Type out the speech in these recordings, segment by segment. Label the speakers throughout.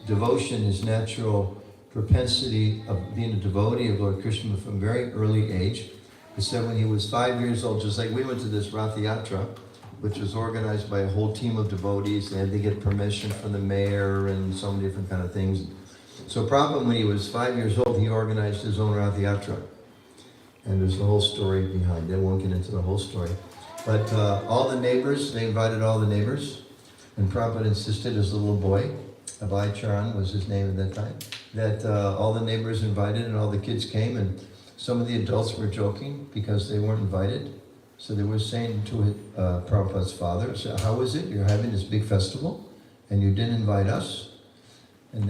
Speaker 1: devotion, his natural propensity of being a devotee of Lord Krishna from a very early age. He said when he was 5 years old, just like we went to this Rath Yatra, which was organized by a whole team of devotees. They had to get permission from the mayor and so many different kind of things. So Prabhupada, when he was 5 years old, he organized his own Rath Yatra. And there's a whole story behind it. I won't get into the whole story. But all the neighbors, they invited all the neighbors. And Prabhupada insisted, as a little boy, Abhay Charan was his name at that time, that all the neighbors invited and all the kids came, and some of the adults were joking because they weren't invited. So they were saying to Prabhupada's father, so how is it you're having this big festival and you didn't invite us? And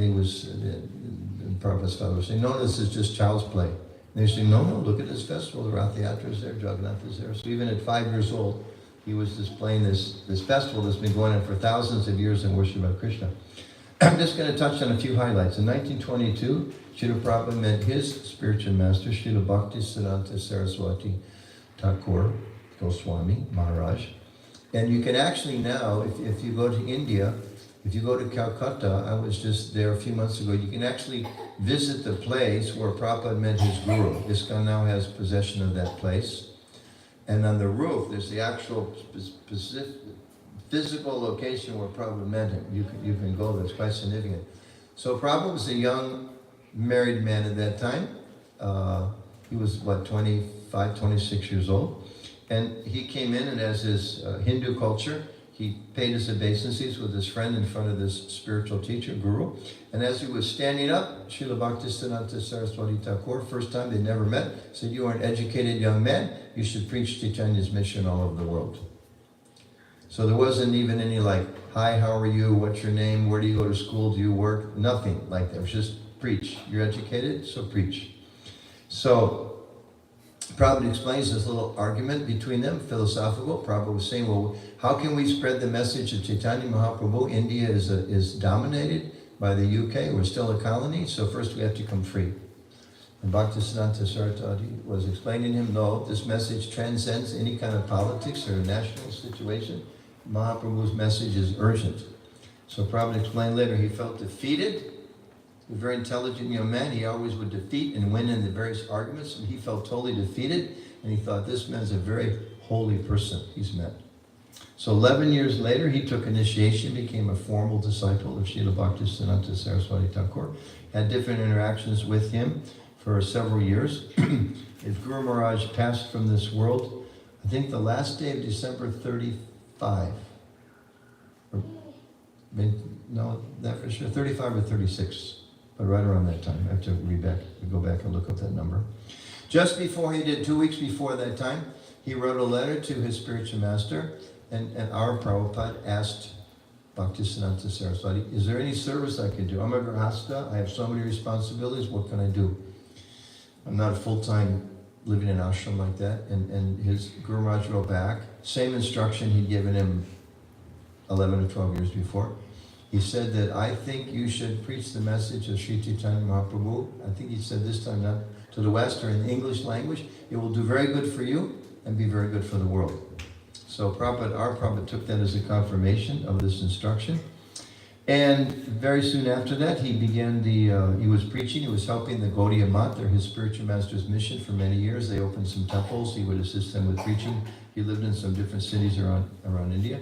Speaker 1: Prabhupada's father was saying, no, this is just child's play. And they say, no, look at this festival, the Rath Yatra is there, Jagannath is there. So even at 5 years old, he was displaying this festival that's been going on for thousands of years in worship of Krishna. I'm just going to touch on a few highlights. In 1922, Srila Prabhupada met his spiritual master, Srila Bhaktisiddhanta Saraswati Thakur Goswami Maharaj. And you can actually now, if you go to India, if you go to Calcutta, I was just there a few months ago, you can actually visit the place where Prabhupada met his guru. ISKCON now has possession of that place. And on the roof, there's the actual specific physical location where Prabhupada met him. You can go there, it's quite significant. So Prabhupada was a young married man at that time. He was, 25, 26 years old. And he came in, and as his Hindu culture, he paid his obeisances with his friend in front of this spiritual teacher, guru. And as he was standing up, Srila Bhaktisiddhanta Saraswati Thakur, first time they never met, said, you are an educated young man, you should preach Chaitanya's mission all over the world. So there wasn't even any like, hi, how are you, what's your name, where do you go to school, do you work, nothing like that. It was just preach. You're educated, so preach. So Prabhupada explains this little argument between them, philosophical. Prabhupada was saying, well, how can we spread the message of Chaitanya Mahaprabhu? India is dominated by the UK. We're still a colony, so first we have to come free. And Bhaktisiddhanta Saraswati was explaining to him, no, this message transcends any kind of politics or national situation. Mahaprabhu's message is urgent. So Prabhupada explained later, he felt defeated. A very intelligent young man, he always would defeat and win in the various arguments, and he felt totally defeated, and he thought, this man's a very holy person he's met. So 11 years later, he took initiation, became a formal disciple of Srila Bhaktisiddhanta Saraswati Thakur, had different interactions with him for several years. His Guru Maharaj passed from this world, I think the last day of December 35. No, that for sure, 35 or 36. But right around that time, I have to go back and look up that number. Just before he did, 2 weeks before that time, he wrote a letter to his spiritual master, and our Prabhupada asked Bhaktisiddhanta Saraswati, is there any service I can do? I'm a Grihastha, I have so many responsibilities, what can I do? I'm not full-time living in an ashram like that. And his Guru Maharaj wrote back, same instruction he'd given him 11 or 12 years before. He said that, I think you should preach the message of Sri Chaitanya Mahaprabhu. I think he said this time not to the West or in the English language. It will do very good for you and be very good for the world. So our Prabhupada took that as a confirmation of this instruction. And very soon after that, he began he was preaching, he was helping the Gaudiya Math, they're his spiritual master's mission for many years. They opened some temples, he would assist them with preaching. He lived in some different cities around India.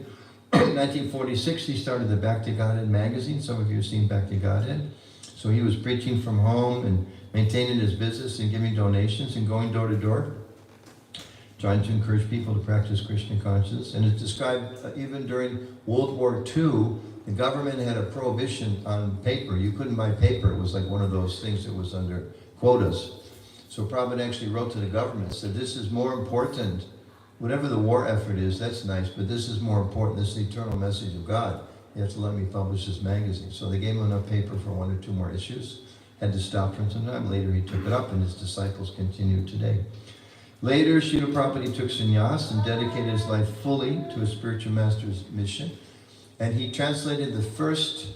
Speaker 1: In 1946, he started the Bhakti Godhead magazine. Some of you have seen Bhakti Godhead. So he was preaching from home and maintaining his business and giving donations and going door to door, trying to encourage people to practice Krishna consciousness. And it's described even during World War II, the government had a prohibition on paper. You couldn't buy paper. It was like one of those things that was under quotas. So Prabhupada actually wrote to the government, said, this is more important. Whatever the war effort is, that's nice, but this is more important. This is the eternal message of God. You have to let me publish this magazine. So they gave him enough paper for 1 or 2 more issues. Had to stop for some time. Later he took it up, and his disciples continue today. Later, Srila Prabhupada took sannyas and dedicated his life fully to his spiritual master's mission. And he translated the first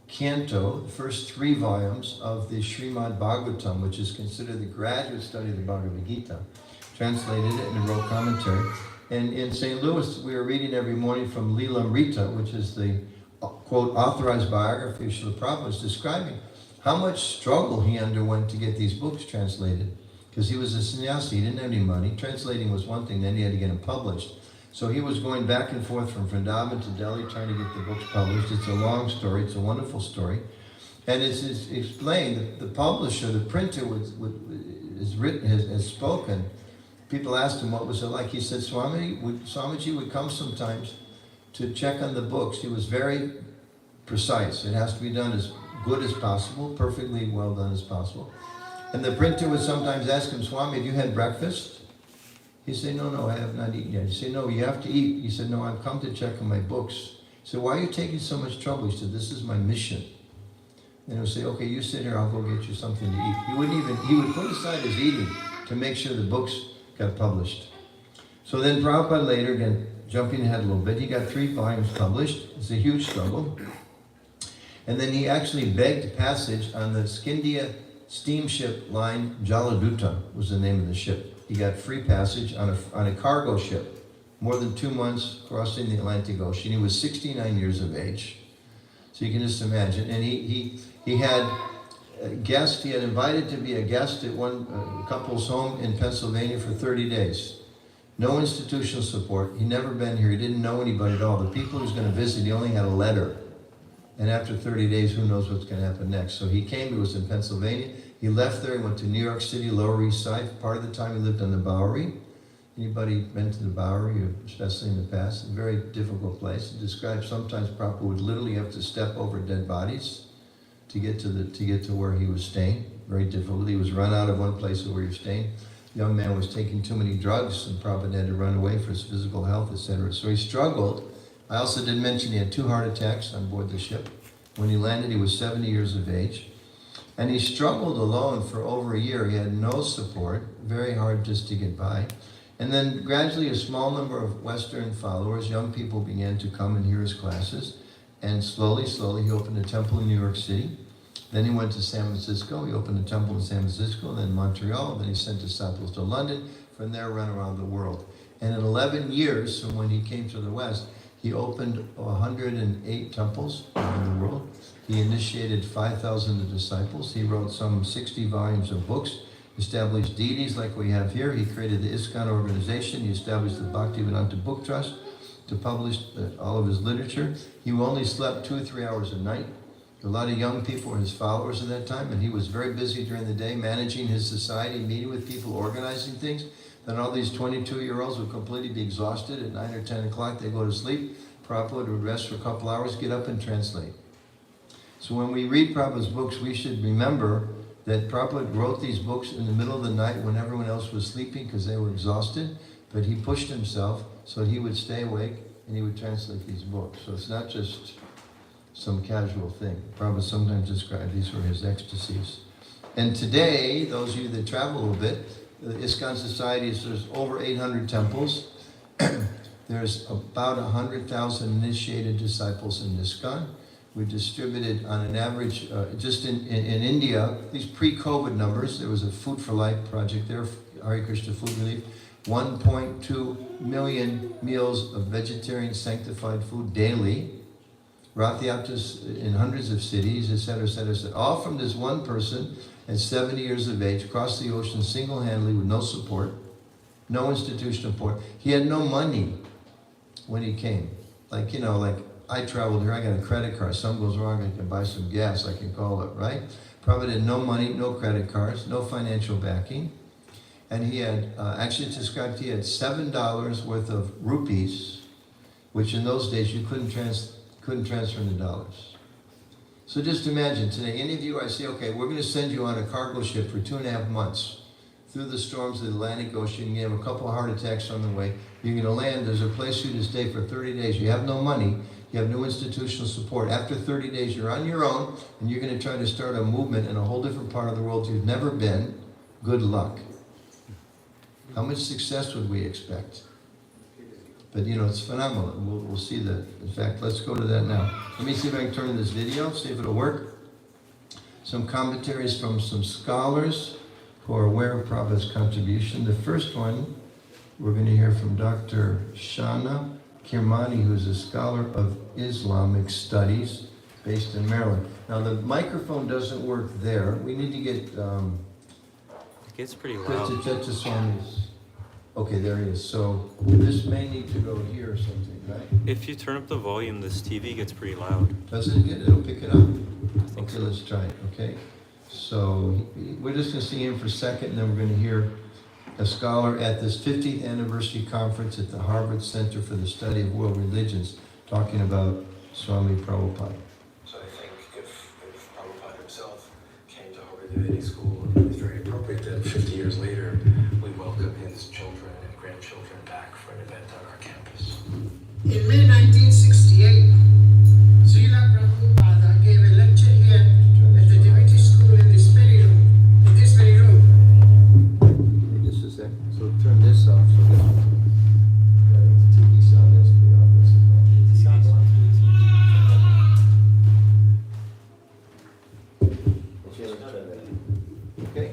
Speaker 1: canto, the first 3 volumes of the Srimad Bhagavatam, which is considered the graduate study of the Bhagavad Gita. Translated it and wrote commentary. And in St. Louis, we were reading every morning from Lilamrita, which is the quote, authorized biography of Srila Prabhupada is describing how much struggle he underwent to get these books translated. Because he was a sannyasi, he didn't have any money. Translating was one thing, then he had to get them published. So he was going back and forth from Vrindavan to Delhi trying to get the books published. It's a long story, it's a wonderful story. And it's explained that the publisher, the printer has spoken. People asked him what was it like. He said, Swamiji would come sometimes to check on the books. He was very precise. It has to be done as good as possible, perfectly well done as possible. And the printer would sometimes ask him, Swami, have you had breakfast? He said, no, I have not eaten yet. He said, no, you have to eat. He said, no, I've come to check on my books. He said, why are you taking so much trouble? He said, this is my mission. And he would say, okay, you sit here, I'll go get you something to eat. He would put aside his eating to make sure the books got published. So then Prabhupada later, again, jumping ahead a little bit, he got 3 volumes published. It's a huge struggle. And then he actually begged passage on the Scindia steamship line. Jaladuta was the name of the ship. He got free passage on a cargo ship, more than 2 months crossing the Atlantic Ocean. He was 69 years of age. So you can just imagine. And he had a guest, he had invited to be a guest at one couple's home in Pennsylvania for 30 days. No institutional support. He'd never been here. He didn't know anybody at all. The people he was going to visit, he only had a letter. And after 30 days, who knows what's going to happen next. So he came, he was in Pennsylvania. He left there, he went to New York City, Lower East Side. Part of the time he lived on the Bowery. Anybody been to the Bowery, especially in the past? A very difficult place. He described sometimes Prabhupada would literally have to step over dead bodies to get to where he was staying. Very difficult. He was run out of one place where he was staying. The young man was taking too many drugs, and Prabhupada had to run away for his physical health, etc. So he struggled. I also didn't mention he had 2 heart attacks on board the ship. When he landed, he was 70 years of age. And he struggled alone for over a year. He had no support, very hard just to get by. And then gradually a small number of Western followers, young people, began to come and hear his classes. And slowly, he opened a temple in New York City. Then he went to San Francisco. He opened a temple in San Francisco, then Montreal. Then he sent disciples to London. From there, ran around the world. And in 11 years from when he came to the West, he opened 108 temples around the world. He initiated 5,000 disciples. He wrote some 60 volumes of books, established deities like we have here. He created the ISKCON organization. He established the Bhaktivedanta Book Trust to publish all of his literature. He only slept 2 or 3 hours a night. A lot of young people were his followers at that time, and he was very busy during the day managing his society, meeting with people, organizing things. Then all these 22-year-olds would completely be exhausted. At 9 or 10 o'clock, they go to sleep. Prabhupada would rest for a couple hours, get up and translate. So when we read Prabhupada's books, we should remember that Prabhupada wrote these books in the middle of the night when everyone else was sleeping because they were exhausted, but he pushed himself so he would stay awake and he would translate these books. So it's not just some casual thing. Prabhupada sometimes described these were his ecstasies. And today, those of you that travel a little bit, the ISKCON Society, there's over 800 temples. There's about 100,000 initiated disciples in ISKCON. We distributed on an average, just in India, these pre-COVID numbers, there was a Food for Life project there, Hare Krishna Food Relief, 1.2 million meals of vegetarian sanctified food daily, Rath-yatras in hundreds of cities, etc., etc., etc., all from this one person at 70 years of age, across the ocean single-handedly with no support, no institutional support. He had no money when he came. Like, you know, like I traveled here, I got a credit card. Something goes wrong, I can buy some gas, I can call it, right? Probably had no money, no credit cards, no financial backing. And he had, actually it's described, he had $7 worth of rupees, which in those days you couldn't transfer into dollars. So just imagine today, any of you, I say, okay, we're going to send you on a cargo ship for 2.5 months through the storms of the Atlantic Ocean. You have a couple of heart attacks on the way. You're going to land. There's a place for you to stay for 30 days. You have no money. You have no institutional support. After 30 days, you're on your own, and you're going to try to start a movement in a whole different part of the world you've never been. Good luck. How much success would we expect? But you know, it's phenomenal. We'll see that. In fact, let's go to that now. Let me see if I can turn this video, see if it'll work. Some commentaries from some scholars who are aware of Prabhupada's contribution. The first one, we're going to hear from Dr. Shana Kirmani, who's a scholar of Islamic studies based in Maryland. Now, the microphone doesn't work there. We need to get
Speaker 2: It gets pretty loud.
Speaker 1: Krishna Swami's. Okay, there he is. So this may need to go here or something, right?
Speaker 2: If you turn up the volume, this TV gets pretty loud.
Speaker 1: Doesn't it? It'll pick it up.
Speaker 2: I think
Speaker 1: Okay,
Speaker 2: so.
Speaker 1: let's try it, okay? So we're just gonna see him for a second, and then we're gonna hear a scholar at this 50th anniversary conference at the Harvard Center for the Study of World Religions talking about Swami Prabhupada.
Speaker 3: So I think if Prabhupada himself came to Harvard Divinity School, it's very appropriate that 50 years later, we welcome his children and grandchildren back for an event on our campus.
Speaker 4: In May 1968, Srila Prabhupada gave a lecture here at the Divinity School in this very room.
Speaker 1: Okay, just a sec. So turn this off so that the TV sound has to be off. That's the problem. Okay, let's try that. Okay?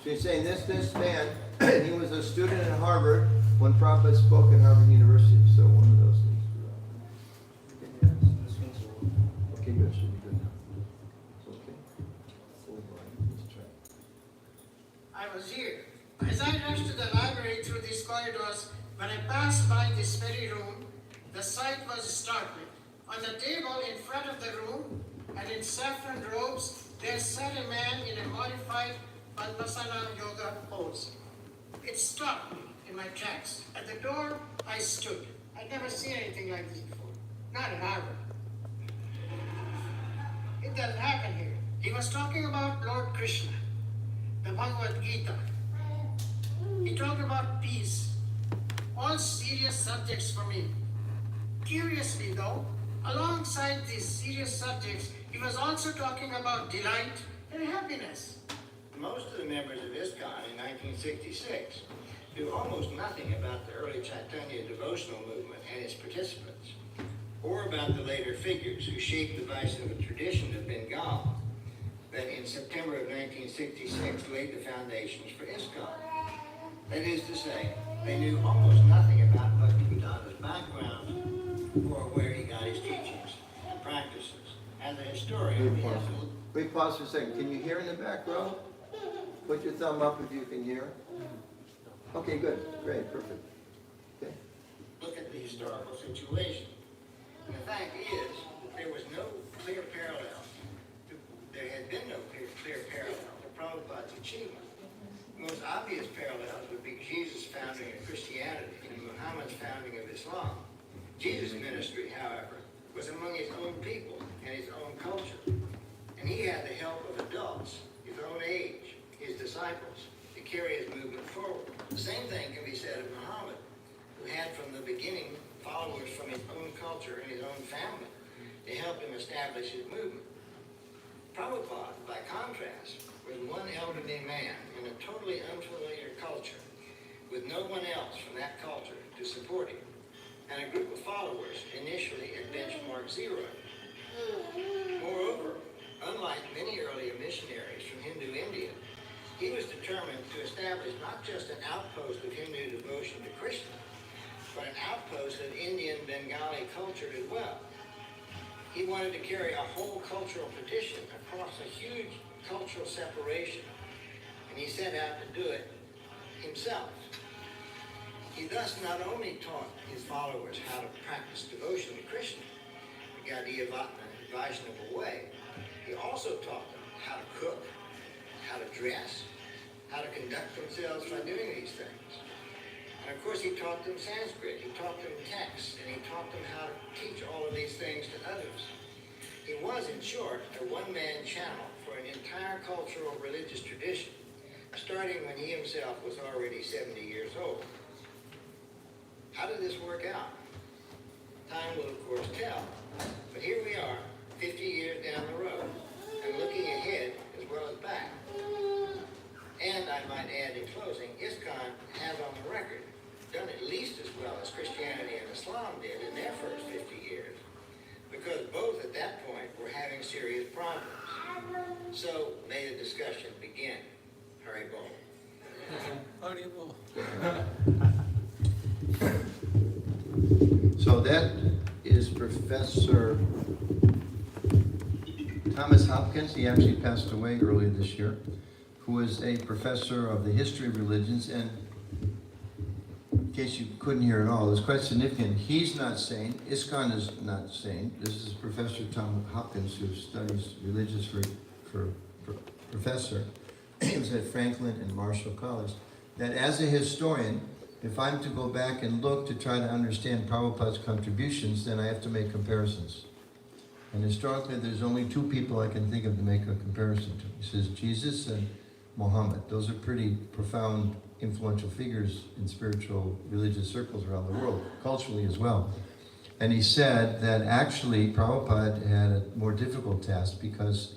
Speaker 1: So you're saying this man, he was a student at Harvard when Prabhupada spoke at Harvard University. So one of those things. Okay, good. Should be good now. Okay. Hold on. Let's try.
Speaker 4: I was here. As I rushed to the library through these corridors, when I passed by this very room, the sight was startling. On the table in front of the room, and in saffron robes, there sat a man in a modified Padmasana yoga pose. It stopped me in my tracks. At the door, I stood. I'd never seen anything like this before. Not at Harvard. It doesn't happen here. He was talking about Lord Krishna, the Bhagavad Gita. He talked about peace, all serious subjects for me. Curiously though, alongside these serious subjects, he was also talking about delight and happiness.
Speaker 5: Most of the members of ISKCON in 1966 knew almost nothing about the early Chaitanya devotional movement and its participants, or about the later figures who shaped the Vaishnava tradition of Bengal that in September of 1966 laid the foundations for ISKCON. That is to say, they knew almost nothing about Bhaktivedanta's background or where he got his teachings and practices. As a historian, he has to
Speaker 1: Wait, pause for a second. Can you hear in the back row? Put your thumb up if you can hear. Okay, good. Great, perfect. Okay.
Speaker 5: look at the historical situation. And the fact is that there was no clear parallel. There had been no clear parallel to Prabhupada's achievement. The most obvious parallels would be Jesus' founding of Christianity and Muhammad's founding of Islam. Jesus' ministry, however, was among his own people and his own culture. And he had the help of adults, his own age, his disciples, to carry his movement forward. The same thing can be said of Muhammad, who had from the beginning followers from his own culture and his own family to help him establish his movement. Prabhupada, by contrast, was one elderly man in a totally unfamiliar culture, with no one else from that culture to support him, and a group of followers initially at benchmark zero. Moreover, unlike many earlier missionaries from Hindu India, he was determined to establish not just an outpost of Hindu devotion to Krishna, but an outpost of Indian Bengali culture as well. He wanted to carry a whole cultural tradition across a huge cultural separation, and he set out to do it himself. He thus not only taught his followers how to practice devotion to Krishna, the Gaudiya Vaishnava way, he also taught them how to cook, how to dress, how to conduct themselves by doing these things. And of course he taught them Sanskrit, he taught them texts, and he taught them how to teach all of these things to others. He was, in short, a one-man channel for an entire cultural religious tradition, starting when he himself was already 70 years old. How did this work out? Time will, of course, tell. But here we are, 50 years down the road, and looking ahead as well as back. And I might add in closing, ISKCON has on the record done at least as well as Christianity and Islam did in their first 50 years, because both at that point were having serious problems. So may the discussion begin. Hare Bol.
Speaker 1: So that is Professor Thomas Hopkins. He actually passed away earlier this year, who is a professor of the history of religions. And in case you couldn't hear it all, it's quite significant. He's not sane. ISKCON is not sane. This is Professor Tom Hopkins, who studies religious for professor. He was at Franklin and Marshall College. That as a historian, if I'm to go back and look to try to understand Prabhupada's contributions, then I have to make comparisons. And historically, there's only two people I can think of to make a comparison to. He says Jesus and Muhammad. Those are pretty profound, influential figures in spiritual, religious circles around the world, culturally as well. And he said that actually Prabhupada had a more difficult task because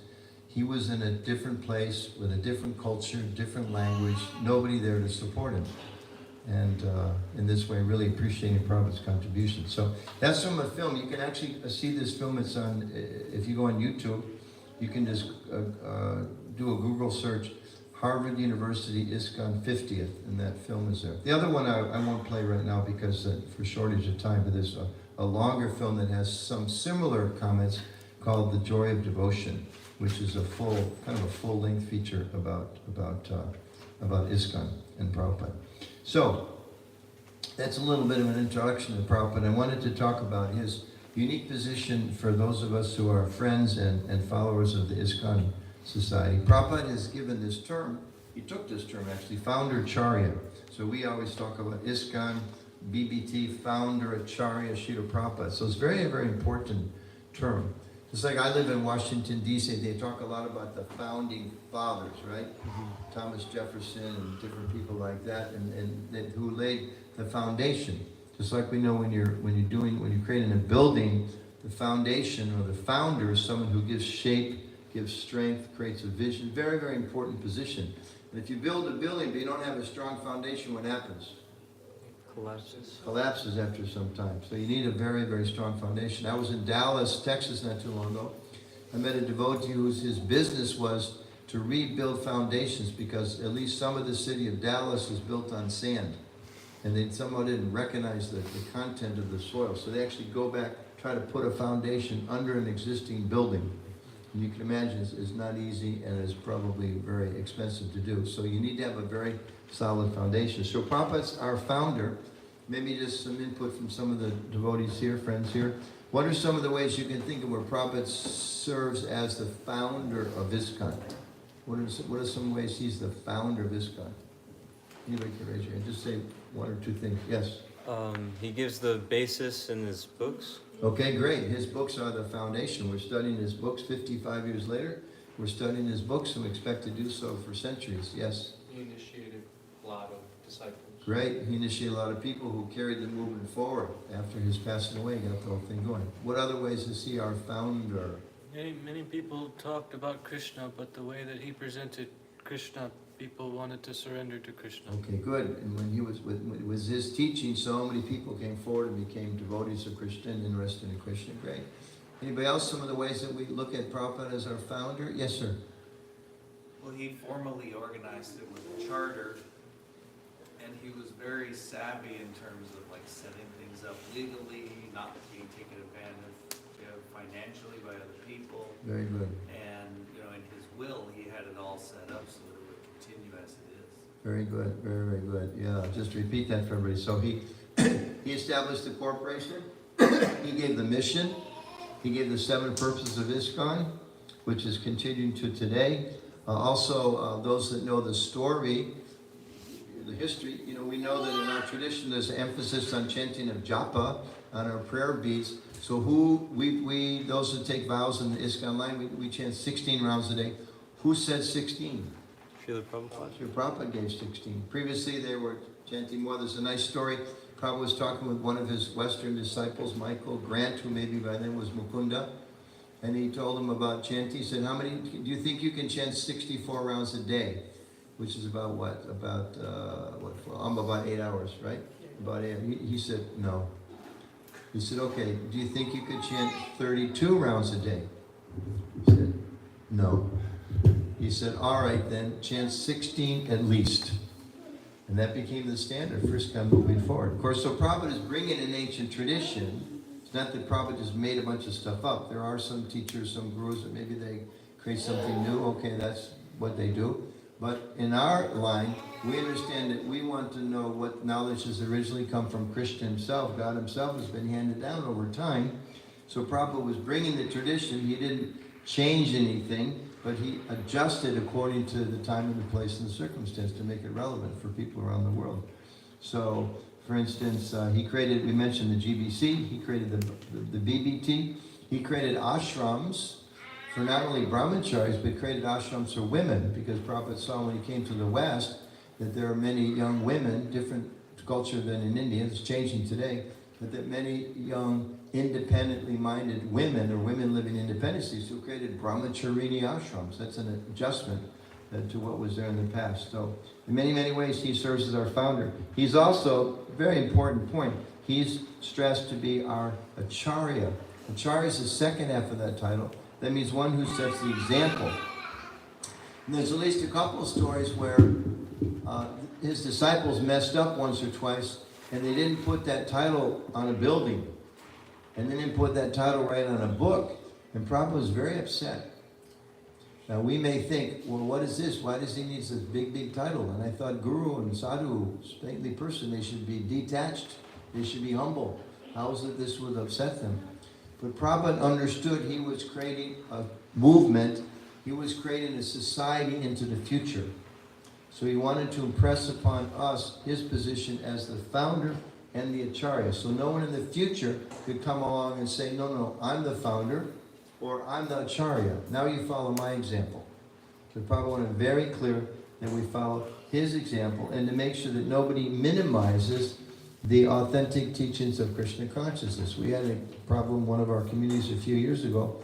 Speaker 1: he was in a different place with a different culture, different language, nobody there to support him. And in this way, really appreciating Prabhupada's contribution. So that's from a film. You can actually see this film. It's on, if you go on YouTube, you can just do a Google search, Harvard University ISKCON 50th, and that film is there. The other one I won't play right now because for shortage of time, but there's a longer film that has some similar comments called The Joy of Devotion, which is a full-length feature about ISKCON and Prabhupada. So, that's a little bit of an introduction to Prabhupada. I wanted to talk about his unique position for those of us who are friends and followers of the ISKCON Society. Prabhupada has given this term, he took this term actually, Founder Acharya. So we always talk about ISKCON, BBT, Founder Acharya, Srila Prabhupada. So it's a very, very important term. Just like I live in Washington, D.C., they talk a lot about the founding fathers, right? Mm-hmm. Thomas Jefferson and different people like that, and who laid the foundation. Just like we know when you're creating a building, the foundation or the founder is someone who gives shape, gives strength, creates a vision. Very, very important position. And if you build a building but you don't have a strong foundation, what happens? Collapses after some time. So you need a very, very strong foundation. I was in Dallas, Texas not too long ago. I met a devotee his business was to rebuild foundations because at least some of the city of Dallas is built on sand. And they somehow didn't recognize the content of the soil. So they actually go back, try to put a foundation under an existing building. And you can imagine it's not easy and it's probably very expensive to do. So you need to have a very solid foundation. So Prabhupada's our founder. Maybe just some input from some of the devotees here, friends here. What are some of the ways you can think of where Prabhupada serves as the founder of ISKCON? What are some ways he's the founder of ISKCON? Anybody can raise your hand. Just say one or two things. Yes?
Speaker 2: He gives the basis in his books.
Speaker 1: Okay, great. His books are the foundation. We're studying his books 55 years later. We're studying his books and we expect to do so for centuries. Yes?
Speaker 6: He initiated a lot of disciples.
Speaker 1: Great. He initiated a lot of people who carried the movement forward. After his passing away, got the whole thing going. What other ways is he our founder?
Speaker 6: Many people talked about Krishna, but the way that he presented Krishna, people wanted to surrender to Krishna.
Speaker 1: Okay, good. And when he was his teaching, so many people came forward and became devotees of Krishna and interested in Krishna. Great. Anybody else? Some of the ways that we look at Prabhupada as our founder? Yes, sir.
Speaker 7: Well, he formally organized it with a charter, and he was very savvy in terms of like setting things up legally, not being taken advantage of financially by other people.
Speaker 1: Very good.
Speaker 7: And in his will, he had it all set up so that it would continue as it is.
Speaker 1: Very good. Very, very good. Yeah, just repeat that for everybody. So he established the corporation. He gave the mission. He gave the 7 purposes of ISKCON, which is continuing to today. Also, those that know the story, the history, we know that in our tradition there's an emphasis on chanting of japa, on our prayer beads. So those that take vows in the ISKCON line, we chant 16 rounds a day. Who said 16?
Speaker 2: Srila Prabhupada.
Speaker 1: Srila Prabhupada gave 16. Previously they were chanting more. There's a nice story. Prabhupada was talking with one of his Western disciples, Michael Grant, who maybe by then was Mukunda. And he told him about chanting. He said, do you think you can chant 64 rounds a day? Which is about what? About 8 hours, right? About 8. He said, no. He said, okay, do you think you could chant 32 rounds a day? He said, no. He said, all right then, chant 16 at least. And that became the standard, first time moving forward. Of course, so Prabhupada is bringing an ancient tradition. It's not that Prabhupada just made a bunch of stuff up. There are some teachers, some gurus, that maybe they create something new. Okay, that's what they do. But in our line, we understand that we want to know what knowledge has originally come from Krishna himself. God himself has been handed down over time. So Prabhupada was bringing the tradition. He didn't change anything, but he adjusted according to the time and the place and the circumstance to make it relevant for people around the world. So, for instance, he created, we mentioned the GBC, he created the BBT, he created ashrams for not only brahmacharis, but created ashrams for women, because Prabhupada saw when he came to the West that there are many young women, different culture than in India, it's changing today, but that many young independently minded women or women living independently who created brahmacharini ashrams. That's an adjustment to what was there in the past. So in many, many ways, he serves as our founder. He's also, very important point, he's stressed to be our acharya. Acharya is the second half of that title. That means one who sets the example. And there's at least a couple of stories where his disciples messed up once or twice, and they didn't put that title on a building. And they didn't put that title right on a book. And Prabhupada was very upset. Now we may think, well, what is this? Why does he need this big, big title? And I thought guru and sadhu, stately person, they should be detached. They should be humble. How is it this would upset them? But Prabhupada understood he was creating a movement. He was creating a society into the future. So he wanted to impress upon us his position as the founder and the acharya. So no one in the future could come along and say, no, I'm the founder, or I'm the acharya. Now you follow my example. So Prabhupada wanted very clear that we follow his example, and to make sure that nobody minimizes the authentic teachings of Krishna consciousness. We had a problem in one of our communities a few years ago.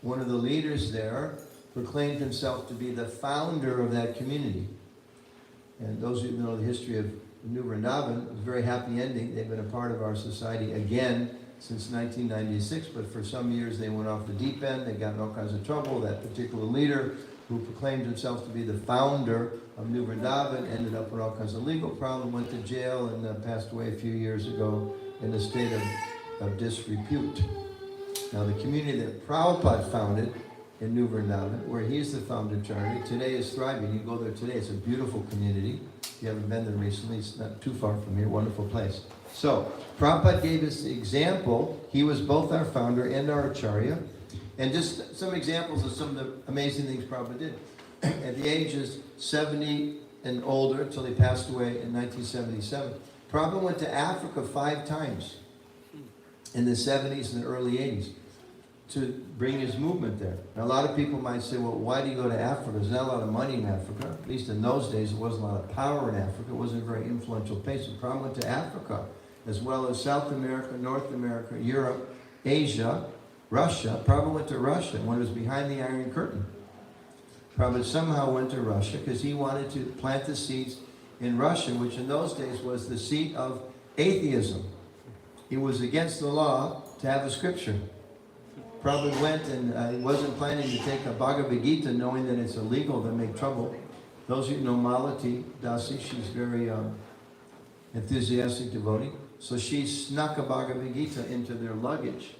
Speaker 1: One of the leaders there proclaimed himself to be the founder of that community. And those who know the history of New Vrindavan, it was a very happy ending. They've been a part of our society again since 1996, but for some years they went off the deep end. They got in all kinds of trouble. That particular leader, who proclaimed himself to be the founder of New Vrindavan, ended up with all kinds of legal problems, went to jail, and passed away a few years ago in a state of disrepute. Now the community that Prabhupada founded in New Vrindavan, where he's the founder charity, today is thriving. You go there today, it's a beautiful community. If you haven't been there recently, it's not too far from here, wonderful place. So, Prabhupada gave us the example. He was both our founder and our acharya. And just some examples of some of the amazing things Prabhupada did. At the ages 70 and older, until he passed away in 1977, Prabhupada went to Africa 5 times in the 70s and the early 80s to bring his movement there. Now, a lot of people might say, well, why do you go to Africa? There's not a lot of money in Africa. At least in those days, there wasn't a lot of power in Africa. It wasn't a very influential place. So Prabhupada went to Africa, as well as South America, North America, Europe, Asia, Russia. Prabhupada went to Russia when it was behind the Iron Curtain. Prabhupada somehow went to Russia because he wanted to plant the seeds in Russia, which in those days was the seat of atheism. It was against the law to have a scripture. Prabhupada went and he wasn't planning to take a Bhagavad Gita knowing that it's illegal to make trouble. Those of you know Malati Dasi, she's very enthusiastic devotee. So she snuck a Bhagavad Gita into their luggage,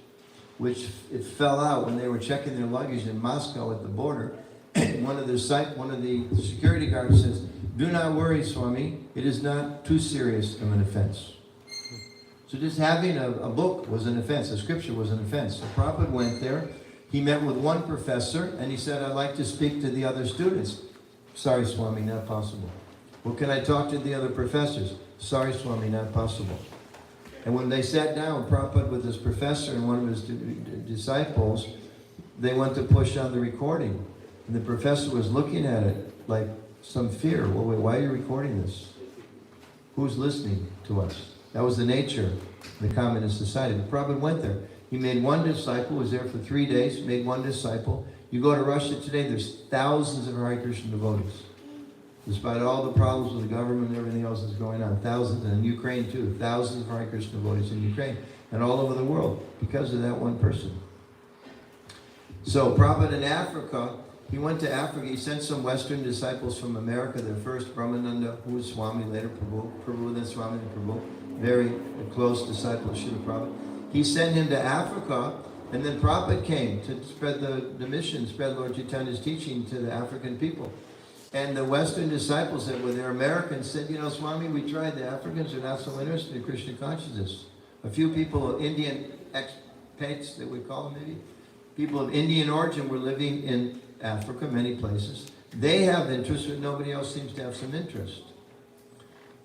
Speaker 1: which it fell out when they were checking their luggage in Moscow at the border. One of the security guards says, "Do not worry, Swami, it is not too serious of an offense." So just having a book was an offense, a scripture was an offense. So Prabhupada went there, he met with one professor, and he said, "I'd like to speak to the other students." "Sorry, Swami, not possible." "Well, can I talk to the other professors?" "Sorry, Swami, not possible." And when they sat down, Prabhupada with his professor and one of his disciples, they went to push on the recording. And the professor was looking at it like some fear. "Well, wait, why are you recording this? Who's listening to us?" That was the nature of the communist society. But Prabhupada went there. He made one disciple, was there for 3 days, made one disciple. You go to Russia today, there's thousands of Hare Krishna devotees. Despite all the problems with the government and everything else that's going on, thousands, and in Ukraine too, thousands of Hare Krishna devotees in Ukraine, and all over the world, because of that one person. So Prabhupada in Africa, He went to Africa. He sent some Western disciples from America. Their first, Brahmananda, who was Swami, later Prabhu, then Swami, then Prabhu. Very close disciple of Srila Prabhupada. He sent him to Africa, and then Prabhupada came to spread the mission, spread Lord Chaitanya's teaching to the African people. And the Western disciples that were there, Americans, said, you know, Swami, we tried. The Africans are not so interested in Krishna consciousness. A few people, Indian expats that we call them maybe, people of Indian origin were living in Africa, many places. They have interest, but nobody else seems to have some interest.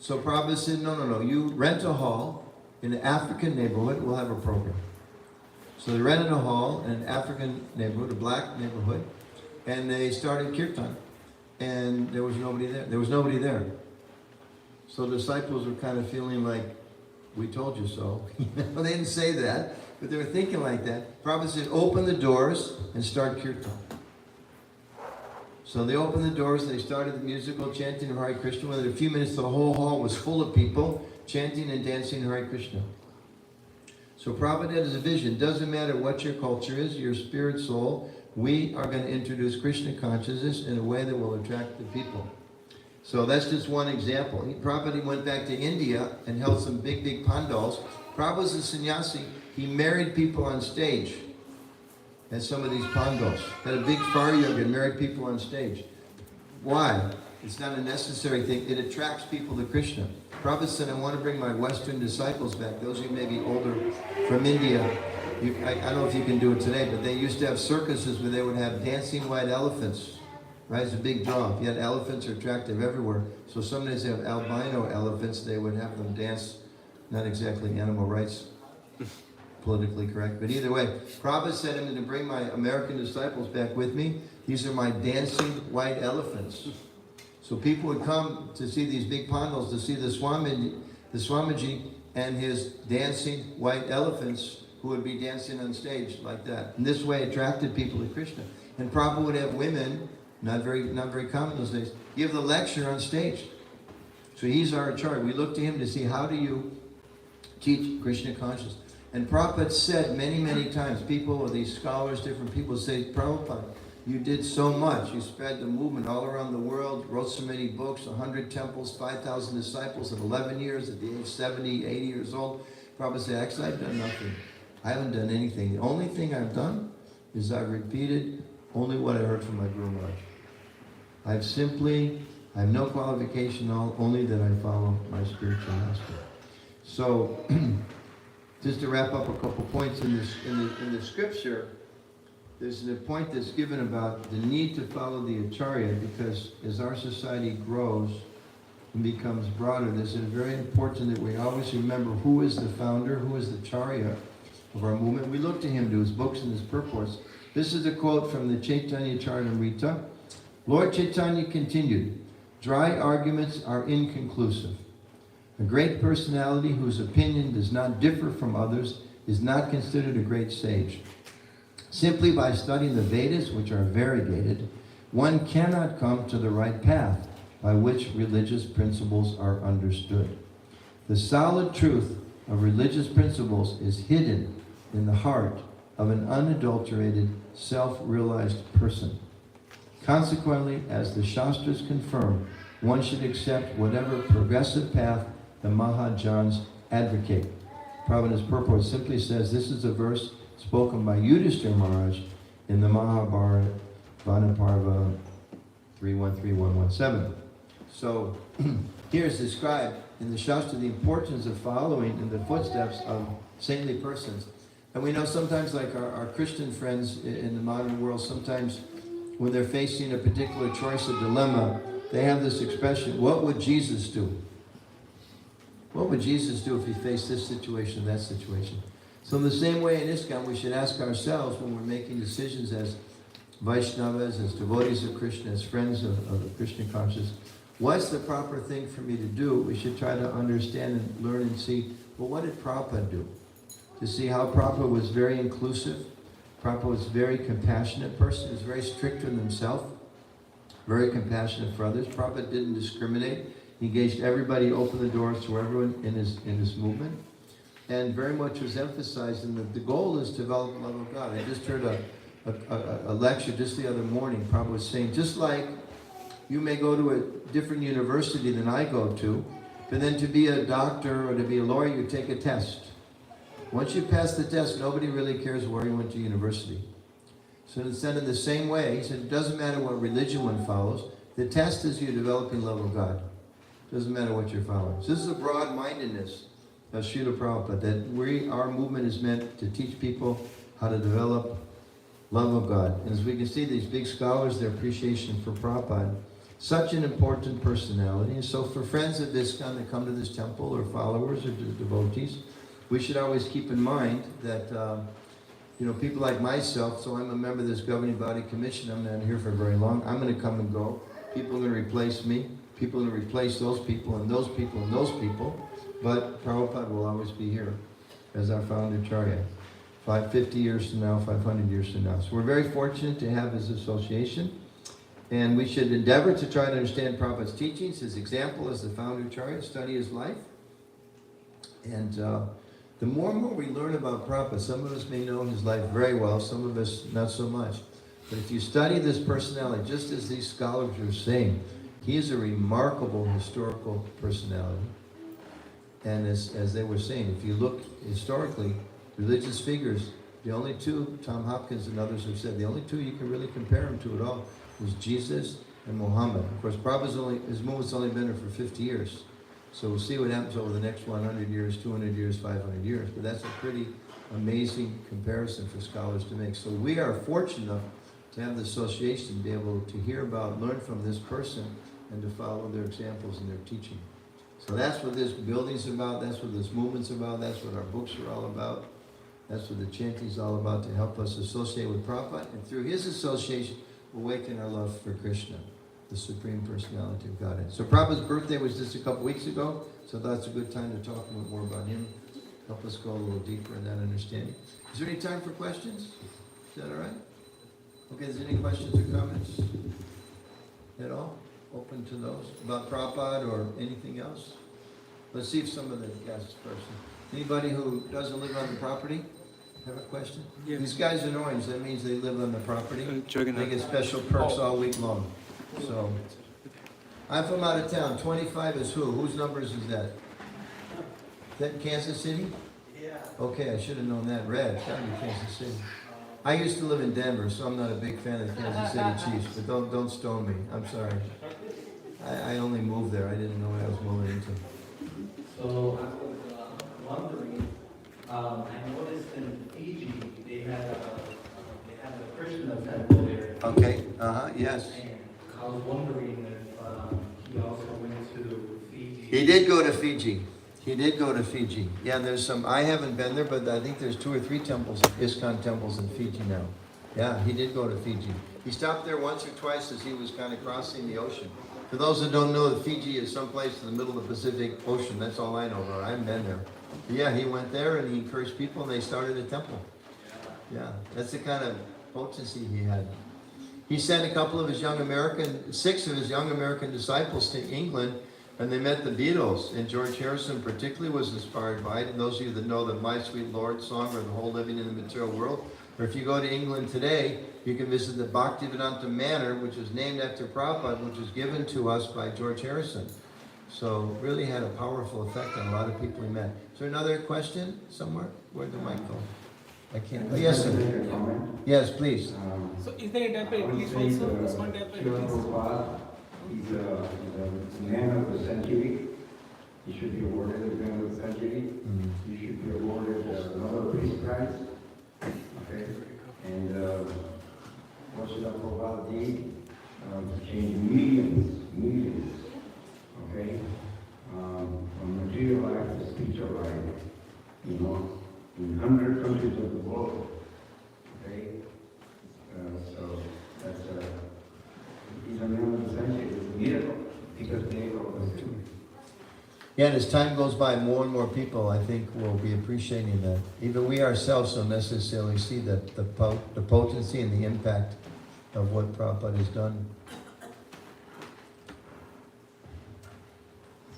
Speaker 1: So Prabhupada said, no, you rent a hall in an African neighborhood, we'll have a program. So they rented a hall in an African neighborhood, a black neighborhood, and they started kirtan. And there was nobody there. There was nobody there. So the disciples were kind of feeling like, we told you so. Well, they didn't say that, but they were thinking like that. Prabhupada said, open the doors and start kirtan. So they opened the doors, they started the musical chanting of Hare Krishna. Within a few minutes, the whole hall was full of people chanting and dancing Hare Krishna. So Prabhupada has a vision. Doesn't matter what your culture is, your spirit soul, we are going to introduce Krishna consciousness in a way that will attract the people. So that's just one example. Prabhupada went back to India and held some big pandals. Prabhupada's a sannyasi. He married people on stage at some of these pandals. Had a big fire yoga and married people on stage. Why? It's not a necessary thing. It attracts people to Krishna. Prabhupada said, I want to bring my Western disciples back. Those who may be older from India. I don't know if you can do it today, but they used to have circuses where they would have dancing white elephants. Right? It's a big draw. If you had elephants, are attractive everywhere. So sometimes they have albino elephants. They would have them dance. Not exactly animal rights, politically correct. But either way, Prabhupada said, I'm going to bring my American disciples back with me. These are my dancing white elephants. So people would come to see these big pandals, to see the Swamiji and his dancing white elephants who would be dancing on stage like that. And this way attracted people to Krishna. And Prabhupada would have women, not very common those days, give the lecture on stage. So he's our charge. We look to him to see how do you teach Krishna consciousness. And Prabhupada said many times, people, these scholars, different people say, Prabhupada, you did so much. You spread the movement all around the world, wrote so many books, 100 temples, 5,000 disciples in 11 years, at the age 70, 80 years old. Prabhupada said, actually, I've done nothing. I haven't done anything. The only thing I've done is I've repeated only what I heard from my Guru Maharaj. I have no qualification, only that I follow my spiritual master. So, just to wrap up a couple points in the scripture, there's a point that's given about the need to follow the Acharya, because as our society grows and becomes broader, it's very important that we always remember who is the founder, who is the Acharya of our movement. We look to him, to his books and his purports. This is a quote from the Chaitanya Charitamrita. Lord Chaitanya continued, dry arguments are inconclusive. A great personality whose opinion does not differ from others is not considered a great sage. Simply by studying the Vedas, which are variegated, one cannot come to the right path by which religious principles are understood. The solid truth of religious principles is hidden in the heart of an unadulterated, self-realized person. Consequently, as the Shastras confirm, one should accept whatever progressive path the Mahajans advocate. Prabhupada's purport simply says this is a verse spoken by Yudhishthira Maharaj in the Mahabharata, Vanaparva 313117. So here's described in the Shastra the importance of following in the footsteps of saintly persons. And we know sometimes, like our Christian friends in the modern world, sometimes when they're facing a particular choice or dilemma, they have this expression, what would Jesus do? What would Jesus do if he faced this situation, that situation? So in the same way in ISKCON, we should ask ourselves when we're making decisions as Vaishnavas, as devotees of Krishna, as friends of the Krishna consciousness, what's the proper thing for me to do? We should try to understand and learn and see, well, what did Prabhupada do? To see how Prabhupada was very inclusive. Prabhupada was a very compassionate person. He was very strict with himself, very compassionate for others. Prabhupada didn't discriminate. He engaged everybody, opened the doors to everyone in his movement. And very much was emphasizing that the goal is to develop the love of God. I just heard a lecture just the other morning. Prabhupada was saying, just like you may go to a different university than I go to, but then to be a doctor or to be a lawyer, you take a test. Once you pass the test, nobody really cares where you went to university. So instead, in the same way, he said, it doesn't matter what religion one follows. The test is your developing love of God. It doesn't matter what you're following. So this is a broad-mindedness of Srila Prabhupada, that our movement is meant to teach people how to develop love of God. And as we can see, these big scholars, their appreciation for Prabhupada, such an important personality. And so for friends of ISKCON that come to this temple, or followers, or devotees, we should always keep in mind that people like myself, so I'm a member of this governing body commission, I'm not here for very long, I'm going to come and go. People are going to replace me, people are going to replace those people, and those people, and those people, but Prabhupada will always be here as our founder Acharya. 50 years from now, 500 years from now. So we're very fortunate to have his association, and we should endeavor to try to understand Prabhupada's teachings, his example as the founder Acharya, study his life. And the more and more we learn about Prabhupada, some of us may know his life very well, some of us not so much. But if you study this personality, just as these scholars are saying, he is a remarkable historical personality. And as they were saying, if you look historically, religious figures, the only two, Tom Hopkins and others have said, the only two you can really compare him to at all was Jesus and Muhammad. Of course, Prabhupada's his movement's only been there for 50 years. So we'll see what happens over the next 100 years, 200 years, 500 years. But that's a pretty amazing comparison for scholars to make. So we are fortunate enough to have the association, to be able to hear about, learn from this person, and to follow their examples and their teaching. So that's what this building's about, that's what this movement's about, that's what our books are all about. That's what the chanting's all about, to help us associate with Prabhupada, and through his association, awaken our love for Krishna, the Supreme Personality of Godhead. So Prabhupada's birthday was just a couple weeks ago, so that's a good time to talk a little more about him, help us go a little deeper in that understanding. Is there any time for questions? Is that all right? Okay, is there any questions or comments at all? Open to those about Prabhupada or anything else? Let's see if some of the guests first. Anybody who doesn't live on the property have a question?
Speaker 6: Yeah.
Speaker 1: These guys in orange, that means they live on the property. They get special perks all week long. So, I'm from out of town. 25 is who? Whose numbers is that? Is that Kansas City?
Speaker 5: Yeah.
Speaker 1: Okay, I should have known that. Red, gotta be Kansas City. I used to live in Denver, so I'm not a big fan of the Kansas City Chiefs, but don't stone me. I'm sorry. I only moved there. I didn't know what I was moving into.
Speaker 8: So I was wondering, I noticed in Fiji they had a Krishna temple there.
Speaker 1: Okay, yes.
Speaker 8: And I was wondering if he also went to Fiji.
Speaker 1: He did go to Fiji. He did go to Fiji. Yeah, there's some, I haven't been there, but I think there's 2 or 3 temples, ISKCON temples in Fiji now. Yeah, he did go to Fiji. He stopped there once or twice as he was kind of crossing the ocean. For those that don't know, Fiji is someplace in the middle of the Pacific Ocean. That's all I know about it. I haven't been there. But yeah, he went there and he encouraged people and they started a temple. Yeah, that's the kind of potency he had. He sent a couple of his 6 of his young American disciples to England, and they met the Beatles. And George Harrison particularly was inspired by it. And those of you that know the My Sweet Lord song, or the whole living in the material world, or if you go to England today, you can visit the Bhaktivedanta Manor, which is named after Prabhupada, which was given to us by George Harrison. So really had a powerful effect on a lot of people he met. Is there another question somewhere? Where'd the mic go? I can't. Oh, yes, sir. Yes, please.
Speaker 9: So is there a temple in English also? This one temple in English?
Speaker 10: Prabhupada, he's a man of the century. He should be awarded the man of the century. He should be awarded another Peace Prize. Okay. And what should Prabhupada did to change millions, okay, from material life to spiritual life, in 100 countries of the world. Okay. So that's he's a man of the century. It's a miracle because they were too.
Speaker 1: Yeah, and as time goes by, more and more people, I think, will be appreciating that. Even we ourselves don't necessarily see the potency and the impact of what Prabhupada has done.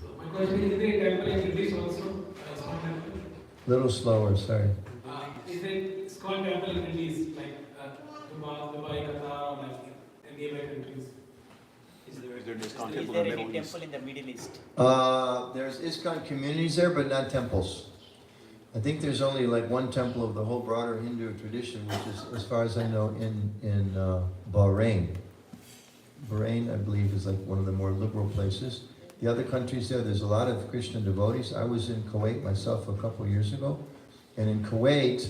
Speaker 9: So my question is there a temple in English also? ISKCON temple?
Speaker 1: Little slower, sorry.
Speaker 9: Is there ISKCON temple in English, like Is
Speaker 11: there an ISKCON temple in
Speaker 9: there
Speaker 11: the
Speaker 9: any
Speaker 11: Middle East?
Speaker 9: temple in the Middle East?
Speaker 1: There's ISKCON communities there, but not temples. I think there's only like one temple of the whole broader Hindu tradition, which is, as far as I know, in Bahrain. Bahrain, I believe, is like one of the more liberal places. The other countries there's a lot of Krishna devotees. I was in Kuwait myself a couple of years ago, and in Kuwait,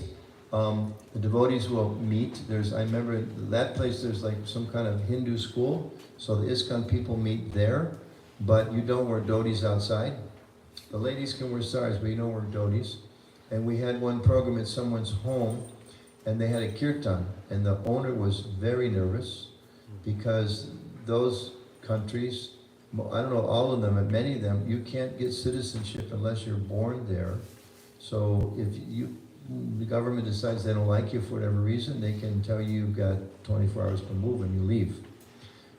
Speaker 1: the devotees will meet. I remember that place, there's like some kind of Hindu school, so the ISKCON people meet there, but you don't wear dhotis outside. The ladies can wear saris, but you don't wear dhotis. And we had one program at someone's home, and they had a kirtan, and the owner was very nervous because those countries, I don't know all of them, but many of them, you can't get citizenship unless you're born there. So if the government decides they don't like you for whatever reason, they can tell you you've got 24 hours to move and you leave.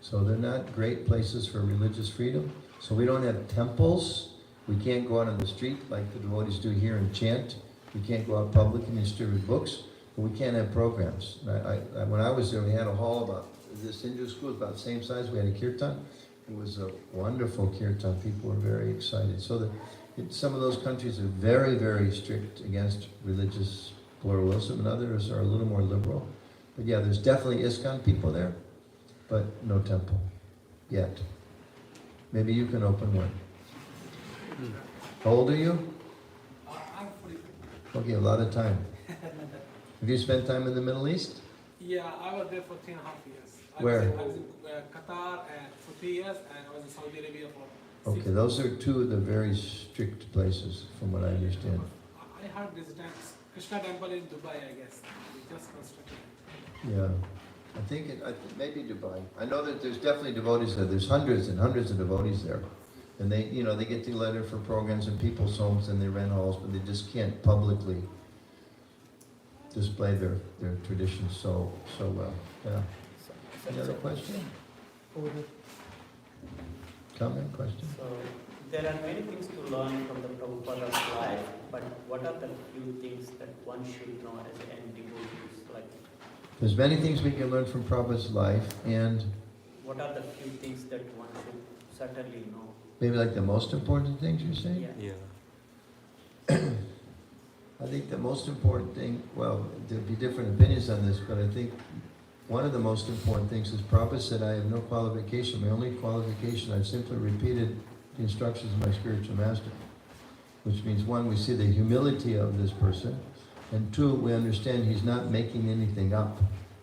Speaker 1: So they're not great places for religious freedom. So we don't have temples. We can't go out on the street like the devotees do here and chant. We can't go out public and distribute books, but we can't have programs. When I was there, we had a hall about this Hindu school, about the same size. We had a kirtan. It was a wonderful kirtan. People were very excited. So some of those countries are very, very strict against religious pluralism, and others are a little more liberal. But yeah, there's definitely ISKCON people there, but no temple yet. Maybe you can open one. How old are you?
Speaker 9: I'm 45.
Speaker 1: Okay, a lot of time. Have you spent time in the Middle East?
Speaker 9: Yeah, I was there for 3.5 years.
Speaker 1: Where?
Speaker 9: I was in Qatar for 3 years, and I was in Saudi Arabia for 6
Speaker 1: Okay, those are two of the very strict places, from what I understand.
Speaker 9: I heard there's a Krishna temple in Dubai, I guess. We just constructed it.
Speaker 1: Yeah, I think maybe Dubai. I know that there's definitely devotees there. There's hundreds and hundreds of devotees there. And they get together for programs in people's homes and they rent halls, but they just can't publicly display their traditions so well. Yeah. Any other question? Comment, question?
Speaker 12: So, there are many things to learn from the Prabhupada's life, but what are the few things that one should know as an devotees? Like,
Speaker 1: there's many things we can learn from Prabhupada's life, and
Speaker 12: what are the few things that one should certainly know?
Speaker 1: maybe like the most important things you're saying?
Speaker 12: Yeah.
Speaker 1: I think the most important thing, well, there'd be different opinions on this, but I think one of the most important things is Prabhupada said, I have no qualification. My only qualification, I've simply repeated the instructions of my spiritual master. Which means, one, we see the humility of this person, and two, we understand he's not making anything up.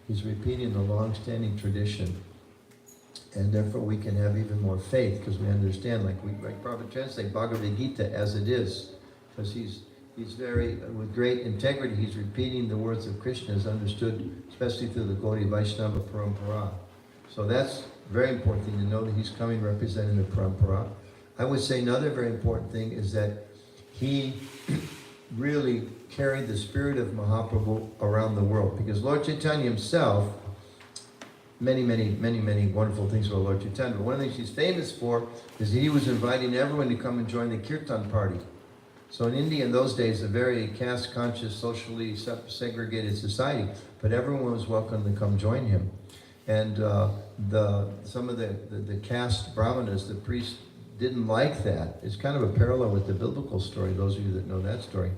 Speaker 1: He's repeating the long-standing tradition. And therefore we can have even more faith, because we understand, like Prabhupada translate Bhagavad Gita as it is, because he's very, with great integrity, he's repeating the words of Krishna as understood, especially through the Gaudiya Vaishnava Parampara. So that's a very important thing to know, that he's coming representing the Parampara. I would say another very important thing is that he really carried the spirit of Mahaprabhu around the world, because Lord Chaitanya himself, many wonderful things about Lord Chaitanya, but one of the things he's famous for is that he was inviting everyone to come and join the Kirtan party. So in India in those days, a very caste-conscious, socially segregated society, but everyone was welcome to come join him. And some of the caste brahmanas, the priests, didn't like that. It's kind of a parallel with the biblical story, those of you that know that story.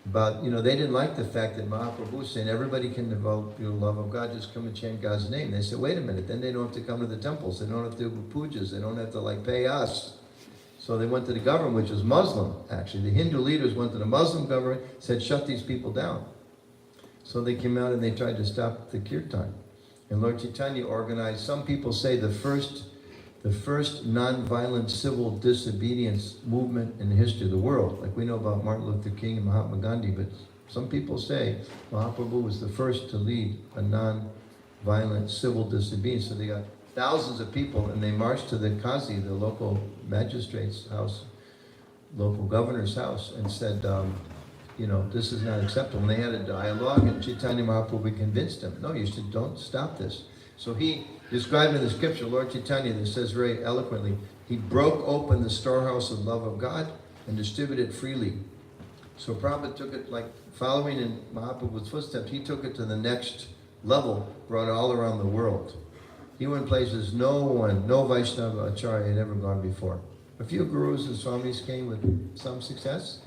Speaker 1: But, they didn't like the fact that Mahaprabhu was saying everybody can develop the love of God, just come and chant God's name. They said, wait a minute, then they don't have to come to the temples, they don't have to do pujas, they don't have to pay us. So they went to the government, which was Muslim, actually. The Hindu leaders went to the Muslim government, said, shut these people down. So they came out and they tried to stop the kirtan. And Lord Chaitanya organized, some people say the first non-violent civil disobedience movement in the history of the world. Like we know about Martin Luther King and Mahatma Gandhi, but some people say Mahaprabhu was the first to lead a non-violent civil disobedience. So they got thousands of people and they marched to the Qazi, the local magistrate's house, local governor's house, and said, this is not acceptable. And they had a dialogue, and Chaitanya Mahaprabhu convinced them, no, don't stop this. So he described in the scripture, Lord Chaitanya, that says very eloquently, he broke open the storehouse of love of God and distributed it freely. So Prabhupada took it, following in Mahaprabhu's footsteps, he took it to the next level, brought it all around the world. He went places no Vaishnava Acharya had ever gone before. A few gurus and swamis came with some success,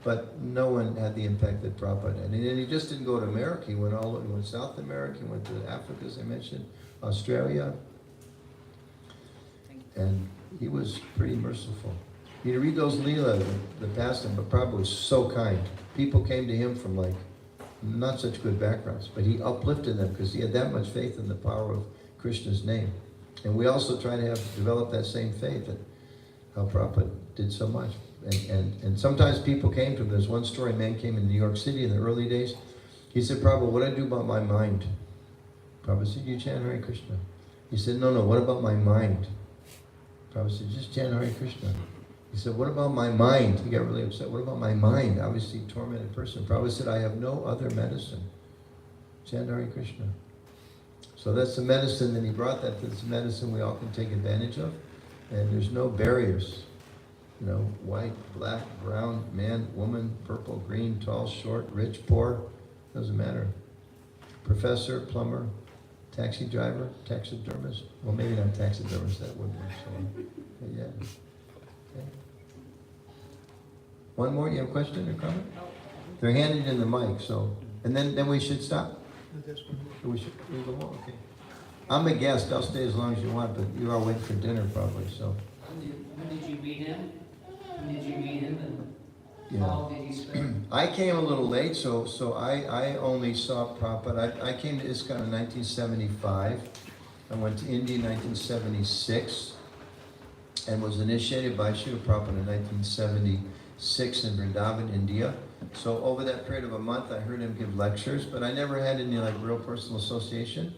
Speaker 1: but no one had the impact that Prabhupada had. And he just didn't go to America. He went South America, he went to Africa, as I mentioned, Australia. And he was pretty merciful. You read those Leela, the pastime, but Prabhupada was so kind. People came to him from like not such good backgrounds, but he uplifted them because he had that much faith in the power of Krishna's name. And we also try to develop that same faith, that how Prabhupada did so much. And sometimes people came to him. There's one story, a man came in New York City in the early days. He said, Prabhupada, what do I do about my mind? Prabhupada said, you chant Hare Krishna. He said, no, what about my mind? Prabhupada said, just chant Hare Krishna. He said, what about my mind? He got really upset. What about my mind? Obviously, tormented person. Prabhupada said, I have no other medicine. Chant Hare Krishna. So that's the medicine, and he brought that to this medicine we all can take advantage of. And there's no barriers. You know, white, black, brown, man, woman, purple, green, tall, short, rich, poor, doesn't matter. Professor, plumber, taxi driver, taxidermist. Well, maybe not taxidermist, that wouldn't work so well. But yeah. Okay. One more, you have a question or comment? They're handed in the mic, so, and then we should stop? We should go more, okay. I'm a guest, I'll stay as long as you want, but you are waiting for dinner probably, so.
Speaker 8: When did you meet him? When did you meet him, and
Speaker 1: Yeah.
Speaker 8: how long did he spend?
Speaker 1: I came a little late, so I only saw Prabhupada. I came to ISKCON in 1975. I went to India in 1976 and was initiated by Srila Prabhupada in 1976 in Vrindavan, India. So over that period of a month, I heard him give lectures, but I never had any like real personal association.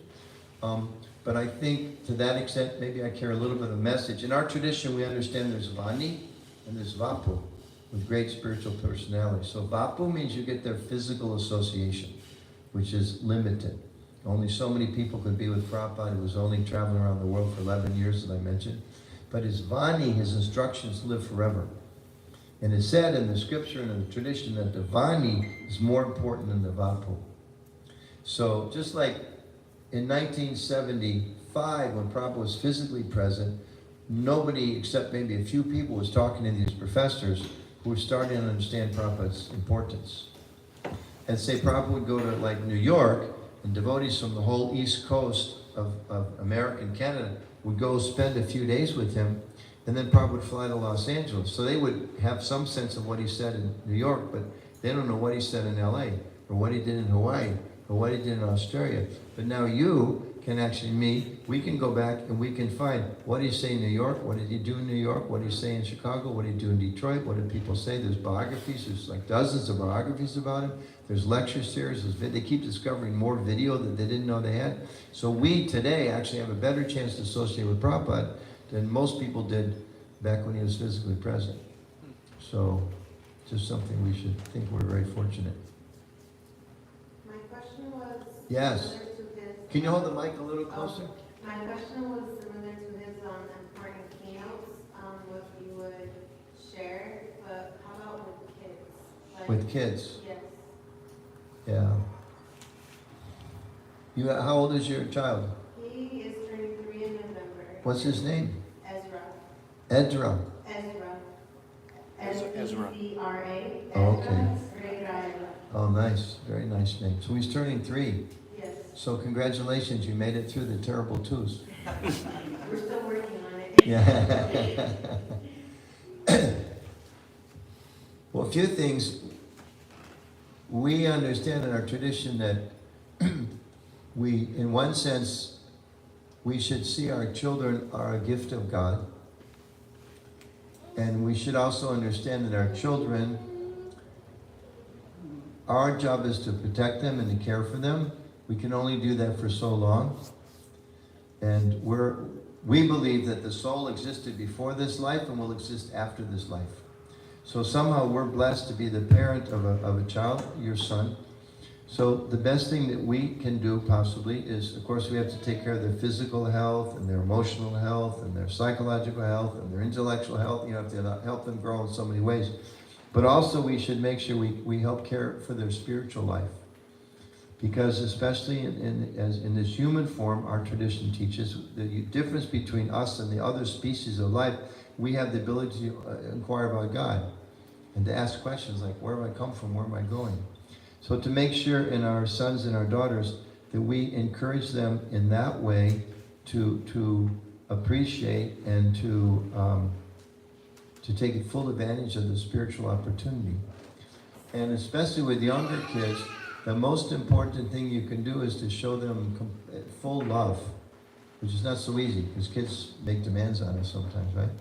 Speaker 1: But I think to that extent, maybe I carry a little bit of a message. In our tradition, we understand there's Vani and there's Vapu, with great spiritual personality. So Vapu means you get their physical association, which is limited. Only so many people could be with Prabhupada, who was only traveling around the world for 11 years, as I mentioned. But his Vani, his instructions, live forever. And it's said in the scripture and in the tradition that the Vani is more important than the Vapu. So just like in 1975, when Prabhupada was physically present, nobody except maybe a few people was talking to these professors who were starting to understand Prabhupada's importance. And say Prabhupada would go to like New York, and devotees from the whole East Coast of America and Canada would go spend a few days with him, and then Prabhupada would fly to Los Angeles. So they would have some sense of what he said in New York, but they don't know what he said in LA, or what he did in Hawaii, or what he did in Australia. But now you can actually meet, we can go back and we can find what did he say in New York, what did he do in New York, what did he say in Chicago, what did he do in Detroit, what did people say. There's biographies, there's like dozens of biographies about him. There's lecture series, they keep discovering more video that they didn't know they had. So we today actually have a better chance to associate with Prabhupada than most people did back when he was physically present. So just something we should think we're very fortunate.
Speaker 11: My question was
Speaker 1: Yes.
Speaker 11: similar to his.
Speaker 1: Can you hold the mic a little closer?
Speaker 11: My question was similar to his important keynotes, what you would share, but how about with kids? Like,
Speaker 1: With kids?
Speaker 11: Yes.
Speaker 1: Yeah. How old is your child?
Speaker 11: He is turning 3 in November.
Speaker 1: What's his name?
Speaker 11: Ezra.
Speaker 1: Edra.
Speaker 11: Ezra.
Speaker 1: Oh, okay.
Speaker 11: Ezra.
Speaker 1: Oh, nice. Very nice name. So he's turning 3.
Speaker 11: Yes.
Speaker 1: So congratulations, you made it through the terrible 2s.
Speaker 11: We're still working on it.
Speaker 1: Yeah. Well, a few things. We understand in our tradition that we, in one sense, we should see our children are a gift of God. And we should also understand that our children, our job is to protect them and to care for them. We can only do that for so long. And we believe that the soul existed before this life and will exist after this life. So somehow we're blessed to be the parent of a child, your son. So the best thing that we can do possibly is, of course, we have to take care of their physical health and their emotional health and their psychological health and their intellectual health. You have to help them grow in so many ways. But also we should make sure we help care for their spiritual life. Because especially in this human form, our tradition teaches the difference between us and the other species of life. We have the ability to inquire about God and to ask questions like, where have I come from? Where am I going? So to make sure in our sons and our daughters that we encourage them in that way to appreciate and to take full advantage of the spiritual opportunity. And especially with younger kids, the most important thing you can do is to show them full love, which is not so easy because kids make demands on us sometimes, right?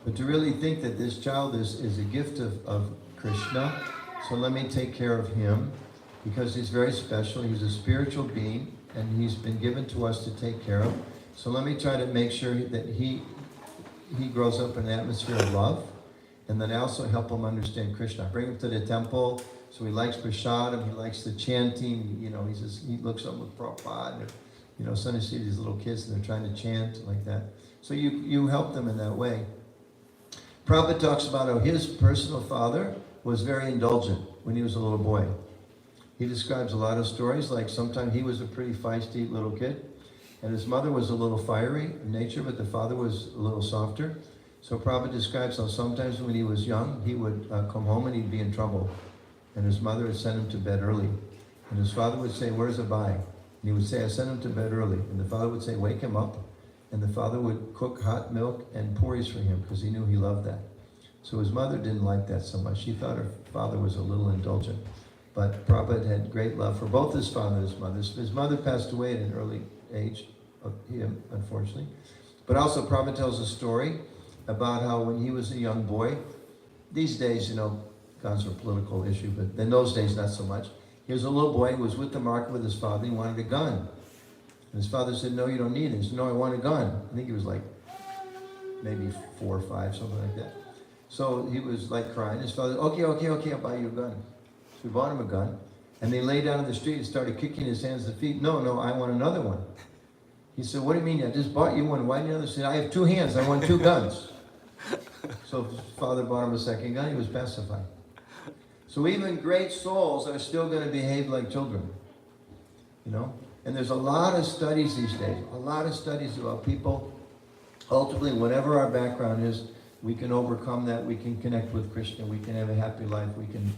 Speaker 1: But to really think that this child is a gift of Krishna, so let me take care of him because he's very special. He's a spiritual being and he's been given to us to take care of. So let me try to make sure that he grows up in an atmosphere of love, and then I also help him understand Krishna. Bring him to the temple, so he likes prasadam, he likes the chanting, you know, he looks up with Prabhupada, and, you know, sometimes you see these little kids and they're trying to chant like that. So you help them in that way. Prabhupada talks about how his personal father was very indulgent when he was a little boy. He describes a lot of stories, like sometimes he was a pretty feisty little kid, and his mother was a little fiery in nature, but the father was a little softer. So Prabhupada describes how sometimes when he was young, he would come home and he'd be in trouble. And his mother would send him to bed early. And his father would say, where's Abai? And he would say, I sent him to bed early. And the father would say, wake him up. And the father would cook hot milk and puris for him because he knew he loved that. So his mother didn't like that so much. She thought her father was a little indulgent. But Prabhupada had great love for both his father and his mother. His mother passed away at an early age of him, unfortunately. But also Prabhupada tells a story about how when he was a young boy, these days, you know, guns are a political issue, but in those days, not so much. He was a little boy who was with the market with his father. He wanted a gun. And his father said, no, you don't need it. He said, no, I want a gun. I think he was like maybe 4 or 5, something like that. So he was like crying. His father said, okay, I'll buy you a gun. So we bought him a gun. And they lay down in the street and started kicking his hands and feet. No, I want another one. He said, what do you mean? I just bought you one. Why do you other? He said, I have 2 hands. I want 2 guns. So his father bought him a second gun. He was pacified. So even great souls are still going to behave like children, you know? And there's a lot of studies these days, a lot of studies about people. Ultimately, whatever our background is, we can overcome that. We can connect with Krishna. We can have a happy life. We can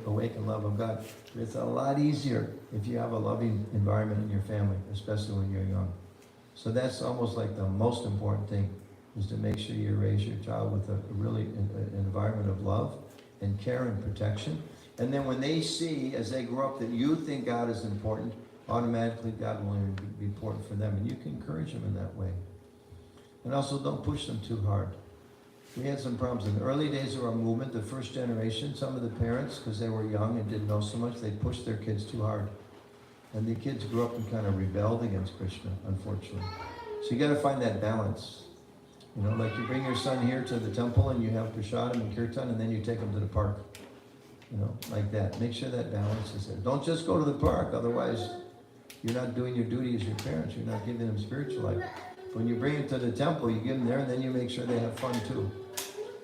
Speaker 1: awaken love of God. But it's a lot easier if you have a loving environment in your family, especially when you're young. So that's almost like the most important thing, is to make sure you raise your child with a really an environment of love and care and protection. And then when they see, as they grow up, that you think God is important, automatically God will be important for them. And you can encourage them in that way. And also don't push them too hard. We had some problems in the early days of our movement, the first generation. Some of the parents, because they were young and didn't know so much, they pushed their kids too hard. And the kids grew up and kind of rebelled against Krishna, unfortunately. So you got to find that balance. You know, like you bring your son here to the temple and you have prasadam and kirtan, and then you take him to the park. You know, like that. Make sure that balance is there. Don't just go to the park, otherwise you're not doing your duty as your parents. You're not giving them spiritual life. When you bring them to the temple, you give them there, and then you make sure they have fun too.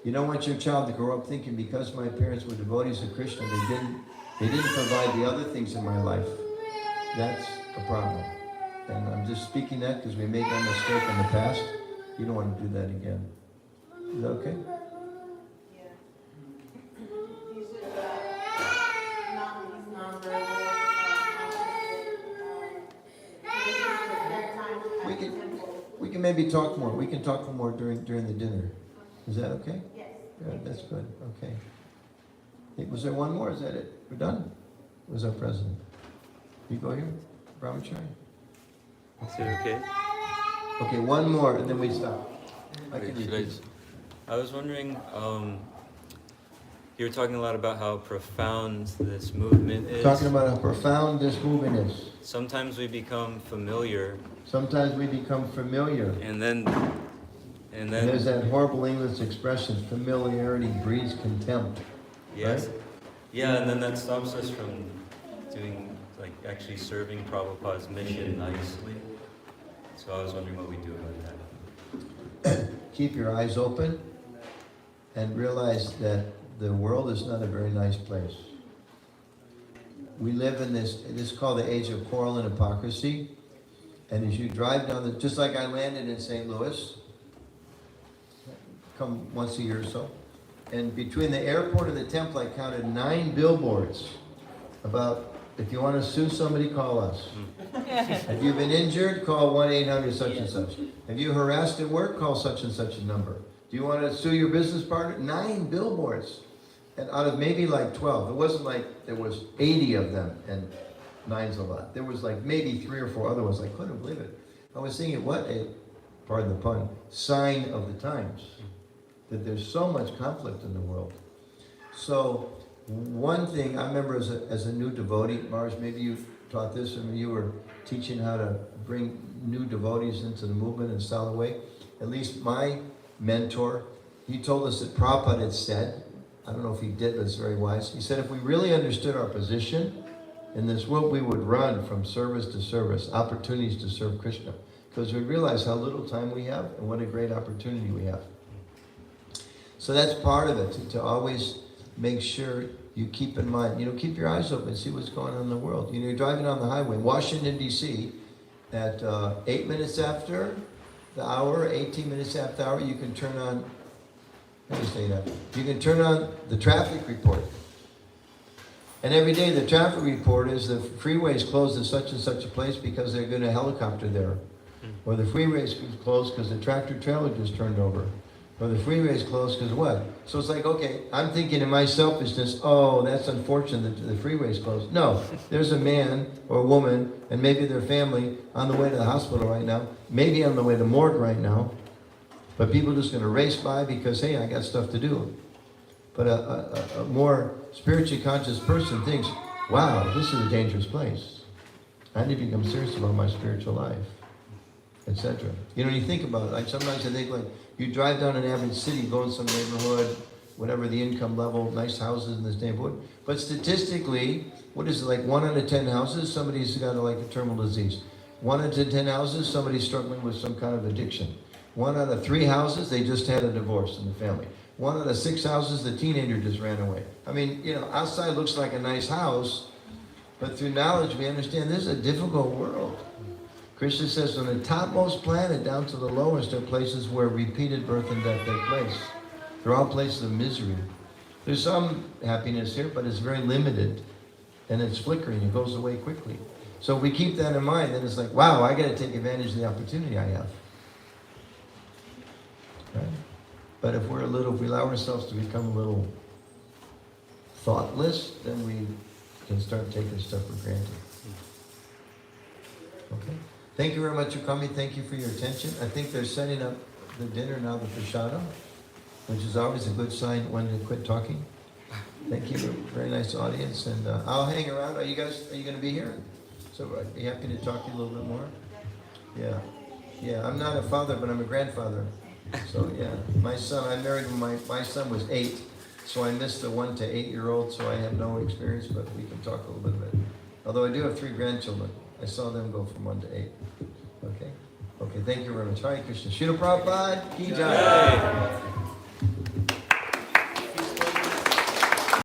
Speaker 1: You don't want your child to grow up thinking, because my parents were devotees of Krishna, they didn't provide the other things in my life. That's a problem. And I'm just speaking that because we made that mistake in the past. You don't want to do that again. Is that okay?
Speaker 11: Yeah. You should not use nonverbal.
Speaker 1: We can maybe talk more. We can talk more during the dinner. Is that okay?
Speaker 11: Yes.
Speaker 1: Yeah, that's good. Okay. Hey, was there one more? Is that it? We're done? Where's our president? You go here, Brahmachari.
Speaker 2: Is it okay?
Speaker 1: Okay, one more, and then we stop.
Speaker 2: I was wondering, you were talking a lot about how profound this movement is.
Speaker 1: Talking about how profound this movement is.
Speaker 2: Sometimes we become familiar.
Speaker 1: Sometimes we become familiar.
Speaker 2: And then
Speaker 1: there's that horrible English expression, familiarity breeds contempt.
Speaker 2: Yes.
Speaker 1: Right?
Speaker 2: Yeah, and then that stops us from doing, like, actually serving Prabhupada's mission nicely. So I was wondering what we do about that.
Speaker 1: Keep your eyes open and realize that the world is not a very nice place. we live in this is called the age of quarrel and hypocrisy. And as you drive down just like I landed in St. Louis, come once a year or so, and between the airport and the temple, I counted 9 billboards about, if you want to sue somebody, call us. Have you been injured? Call 1-800 such and such. Have you harassed at work? Call such and such a number. Do you want to sue your business partner? 9 billboards. And out of maybe like 12, it wasn't like there was 80 of them, and 9's a lot. There was like maybe 3 or 4 other ones. I couldn't believe it. I was thinking, what a, pardon the pun, sign of the times. That there's so much conflict in the world. So one thing, I remember as a new devotee, Mars, maybe you taught this, and you were teaching how to bring new devotees into the movement in a solid way. At least my mentor, he told us that Prabhupada had said, I don't know if he did, but it's very wise. He said, if we really understood our position in this world, we would run from service to service, opportunities to serve Krishna. Because we realize how little time we have and what a great opportunity we have. So that's part of it, to always make sure you keep in mind, keep your eyes open, see what's going on in the world. You're driving on the highway, Washington, D.C., at 8 minutes after the hour, 18 minutes after the hour, you can turn on, let me say that, you can turn on the traffic report. And every day the traffic report is the freeway is closed at such and such a place because they're going to helicopter there. Or the freeway is closed because the tractor trailer just turned over. Or the freeway is closed because what? So it's like, okay, I'm thinking in my selfishness, oh, that's unfortunate that the freeway is closed. No, there's a man or a woman and maybe their family on the way to the hospital right now, maybe on the way to morgue right now, but people are just going to race by because, hey, I got stuff to do. But a more spiritually conscious person thinks, wow, this is a dangerous place. I need to become serious about my spiritual life, etc. You think about it, like sometimes I think like, you drive down an average city, go in some neighborhood, whatever the income level, nice houses in this neighborhood. But statistically, what is it, like 1 out of 10 houses, somebody's got like a terminal disease. 1 out of 10 houses, somebody's struggling with some kind of addiction. 1 out of 3 houses, they just had a divorce in the family. 1 out of 6 houses, the teenager just ran away. I mean, outside looks like a nice house, but through knowledge we understand this is a difficult world. Krishna says from the topmost planet down to the lowest are places where repeated birth and death take place. They're all places of misery. There's some happiness here, but it's very limited. And it's flickering, it goes away quickly. So if we keep that in mind, then it's like, wow, I got to take advantage of the opportunity I have. Right? But if we allow ourselves to become a little thoughtless, then we can start taking stuff for granted. Okay? Thank you very much for coming. Thank you for your attention. I think they're setting up the dinner now, the prashadam, which is always a good sign when to quit talking. Thank you. Very nice audience. And I'll hang around. Are you going to be here? So I'd be happy to talk to you a little bit more. Yeah. Yeah, I'm not a father, but I'm a grandfather. So yeah, my son, I married when my son was 8. So I missed the 1 to 8-year-old, so I have no experience, but we can talk a little bit. Although I do have 3 grandchildren. I saw them go from 1 to 8. Okay? Okay, thank you very much. Hare Krishna. Srila Prabhupada, ki jai.